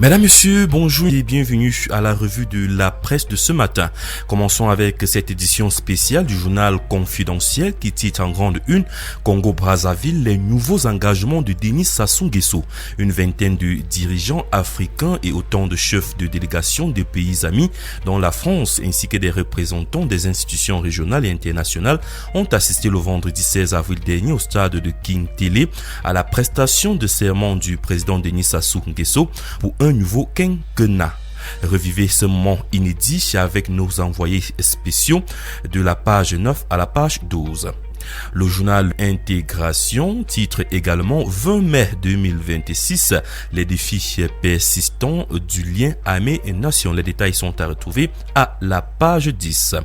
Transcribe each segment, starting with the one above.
Mesdames, Messieurs, bonjour et bienvenue à la revue de la presse de ce matin. Commençons avec cette édition spéciale du journal Confidentiel qui titre en grande une Congo-Brazzaville, les nouveaux engagements de Denis Sassou Nguesso. Une vingtaine de dirigeants africains et autant de chefs de délégation des pays amis, dont la France ainsi que des représentants des institutions régionales et internationales, ont assisté le vendredi 16 avril dernier au stade de King Télé à la prestation de serment du président Denis Sassou Nguesso pour un nouveau quinquennat. Revivez ce moment inédit avec nos envoyés spéciaux de la page 9 à la page 12. Le journal Intégration titre également 20 mai 2026, les défis persistants du lien armée-nation. Les détails sont à retrouver à la page 10.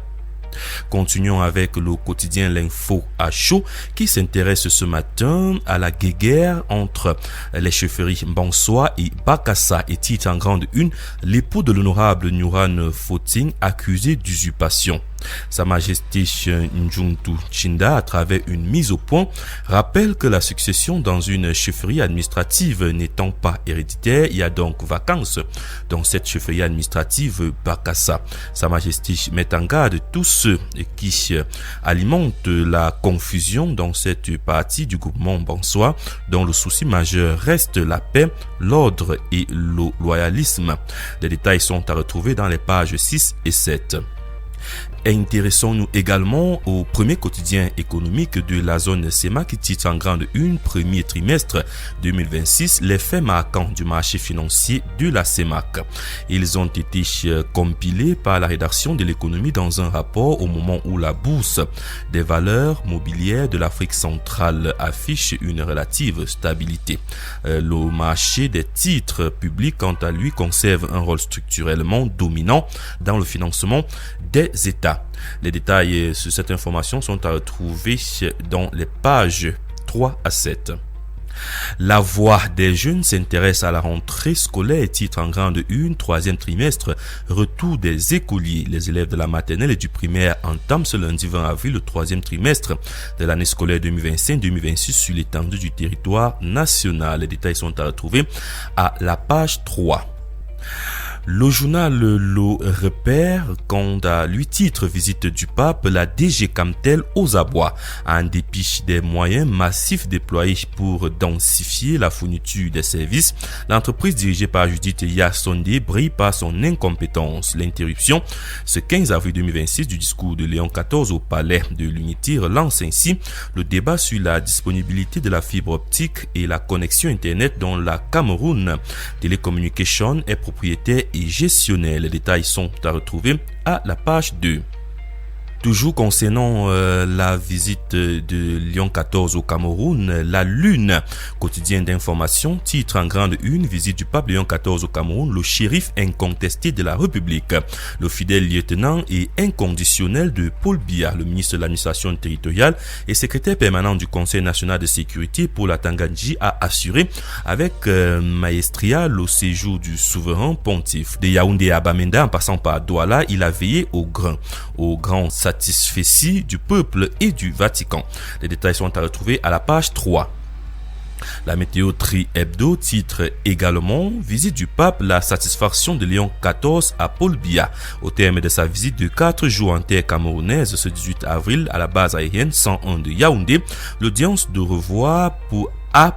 Continuons avec le quotidien L'Info à chaud qui s'intéresse ce matin à la guéguerre entre les chefferies Bansoa et Bakassa et titre en grande une l'époux de l'honorable Nuran Foting accusé d'usurpation. Sa Majesté Njuntu Chinda, à travers une mise au point, rappelle que la succession dans une chefferie administrative n'étant pas héréditaire, il y a donc vacances dans cette chefferie administrative Bakassa. Sa Majesté met en garde tous ceux qui alimentent la confusion dans cette partie du groupement Bansoa, dont le souci majeur reste la paix, l'ordre et le loyalisme. Les détails sont à retrouver dans les pages 6 et 7. Intéressons-nous également au premier quotidien économique de la zone SEMA qui titre en grande une premier trimestre 2026 les faits marquants du marché financier de la CEMAC. Ils ont été compilés par la rédaction de l'économie dans un rapport au moment où la bourse des valeurs mobilières de l'Afrique centrale affiche une relative stabilité. Le marché des titres publics, quant à lui, conserve un rôle structurellement dominant dans le financement des États. Les détails sur cette information sont à retrouver dans les pages 3 à 7. La voix des jeunes s'intéresse à la rentrée scolaire, titre en grande une, troisième trimestre, retour des écoliers. Les élèves de la maternelle et du primaire entament ce lundi 20 avril le troisième trimestre de l'année scolaire 2025-2026 sur l'étendue du territoire national. Les détails sont à retrouver à la page 3. Le journal Le Repère compte à 8 titres visite du pape, la DG Camtel aux abois. En dépit des moyens massifs déployés pour densifier la fourniture des services, l'entreprise dirigée par Judith Yassondé brille par son incompétence. L'interruption ce 15 avril 2026 du discours de Léon XIV au palais de l'Unité relance ainsi le débat sur la disponibilité de la fibre optique et la connexion internet dont la Cameroun Telecommunication est propriétaire et gestionnaire. Les détails sont à retrouver à la page 2. Toujours concernant la visite de Léon XIV au Cameroun, la Lune, quotidien d'information, titre en grande une, visite du pape Léon XIV au Cameroun, le shérif incontesté de la République, le fidèle lieutenant et inconditionnel de Paul Biya, le ministre de l'administration territoriale et secrétaire permanent du Conseil national de sécurité pour la Tanganji, a assuré avec maestria le séjour du souverain pontife. De Yaoundé à Bamenda en passant par Douala, il a veillé au grand satisfecit du peuple et du Vatican. Les détails sont à retrouver à la page 3. La météo Tri Hebdo titre également visite du pape, la satisfaction de Léon XIV à Paul Biya. Au terme de sa visite de 4 jours en terre camerounaise ce 18 avril à la base aérienne 101 de Yaoundé, l'audience de revoir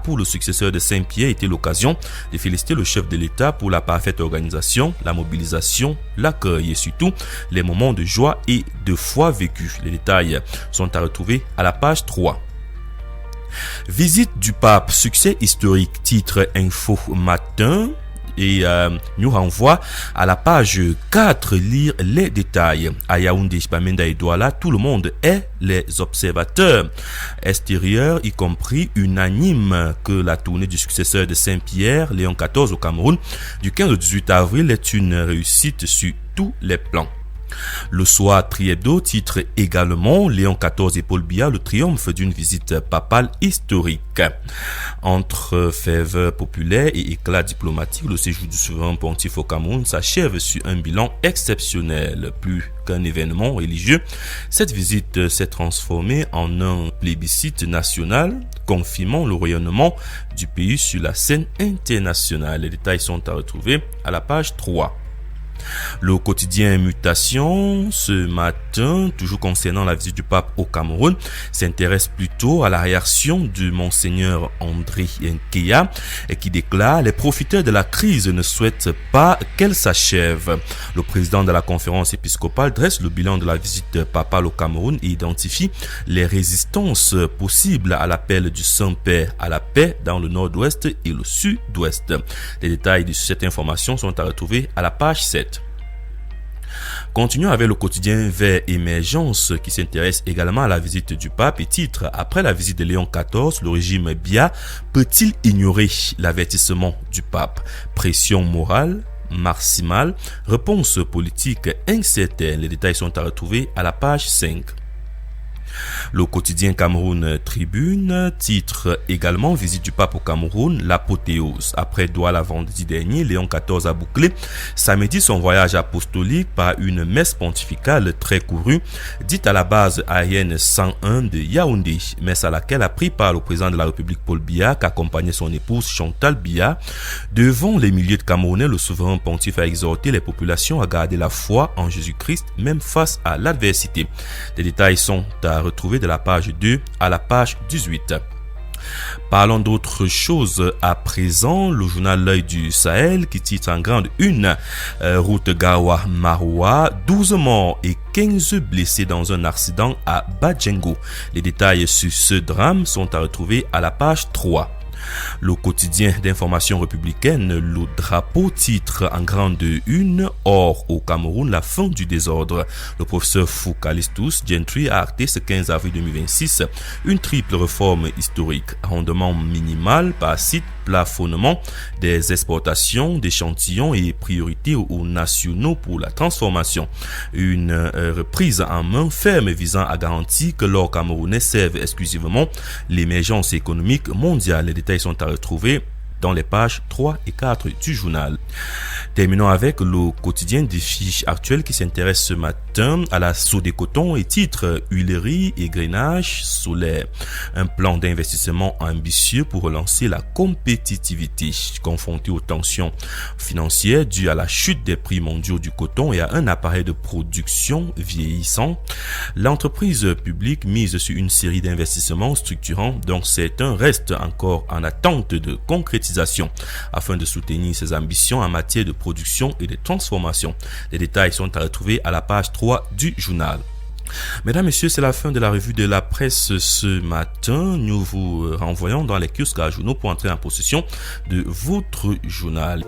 pour le successeur de Saint-Pierre était l'occasion de féliciter le chef de l'État pour la parfaite organisation, la mobilisation, l'accueil et surtout les moments de joie et de foi vécus. Les détails sont à retrouver à la page 3. Visite du pape, succès historique, titre Info Matin. Et nous renvoie à la page 4, lire les détails. À Yaoundé, Bamenda et Douala, tout le monde est les observateurs extérieurs, y compris unanime que la tournée du successeur de Saint-Pierre, Léon XIV au Cameroun, du 15 au 18 avril est une réussite sur tous les plans. Le soir, Triebdo titre également Léon XIV et Paul Biya, le triomphe d'une visite papale historique. Entre ferveur populaire et éclat diplomatique, le séjour du souverain pontife au Cameroun s'achève sur un bilan exceptionnel. Plus qu'un événement religieux, cette visite s'est transformée en un plébiscite national, confirmant le rayonnement du pays sur la scène internationale. Les détails sont à retrouver à la page 3. Le quotidien Mutation, ce matin, toujours concernant la visite du pape au Cameroun, s'intéresse plutôt à la réaction de Monseigneur André Nkeya qui déclare « Les profiteurs de la crise ne souhaitent pas qu'elle s'achève ». Le président de la conférence épiscopale dresse le bilan de la visite papale au Cameroun et identifie les résistances possibles à l'appel du Saint-Père à la paix dans le nord-ouest et le sud-ouest. Les détails de cette information sont à retrouver à la page 7. Continuons avec le quotidien Vers Émergence qui s'intéresse également à la visite du pape et titre « Après la visite de Léon XIV, le régime Biya peut-il ignorer l'avertissement du pape ? Pression morale maximale, réponse politique incertaine ». Les détails sont à retrouver à la page 5. Le quotidien Cameroun Tribune titre également Visite du pape au Cameroun, l'apothéose. Après Douala vendredi dernier, Léon XIV a bouclé samedi son voyage apostolique par une messe pontificale très courue, dite à la base aérienne 101 de Yaoundé, messe à laquelle a pris part le président de la République Paul Biya, qui accompagnait son épouse Chantal Biya. Devant les milliers de Camerounais, le souverain pontife a exhorté les populations à garder la foi en Jésus-Christ, même face à l'adversité. Les détails sont à retrouver de la page 2 à la page 18. Parlons d'autre chose à présent. Le journal L'Œil du Sahel qui titre en grande une route Gawa-Maroua, 12 morts et 15 blessés dans un accident à Badjengo. Les détails sur ce drame sont à retrouver à la page 3. Le quotidien d'information républicaine, le Drapeau titre en grande une « Or au Cameroun, la fin du désordre ». Le professeur Foucalistus Gentry a acté ce 15 avril 2026 une triple réforme historique, rendement minimal par site, plafonnement des exportations d'échantillons et priorité aux nationaux pour la transformation. Une reprise en main ferme visant à garantir que l'or camerounais serve exclusivement l'émergence économique mondiale. Les détails sont à retrouver dans les pages 3 et 4 du journal. Terminons avec le quotidien des fiches actuelles qui s'intéresse ce matin à la Sodécoton et titre Huileries et grainage solaire. Un plan d'investissement ambitieux pour relancer la compétitivité. Confronté aux tensions financières dues à la chute des prix mondiaux du coton et à un appareil de production vieillissant, l'entreprise publique mise sur une série d'investissements structurants dont certains restent encore en attente de concrétisation afin de soutenir ses ambitions en matière de production et de transformation. Les détails sont à retrouver à la page 3 du journal. Mesdames, Messieurs, c'est la fin de la revue de la presse ce matin. Nous vous renvoyons dans les kiosques à journaux pour entrer en possession de votre journal.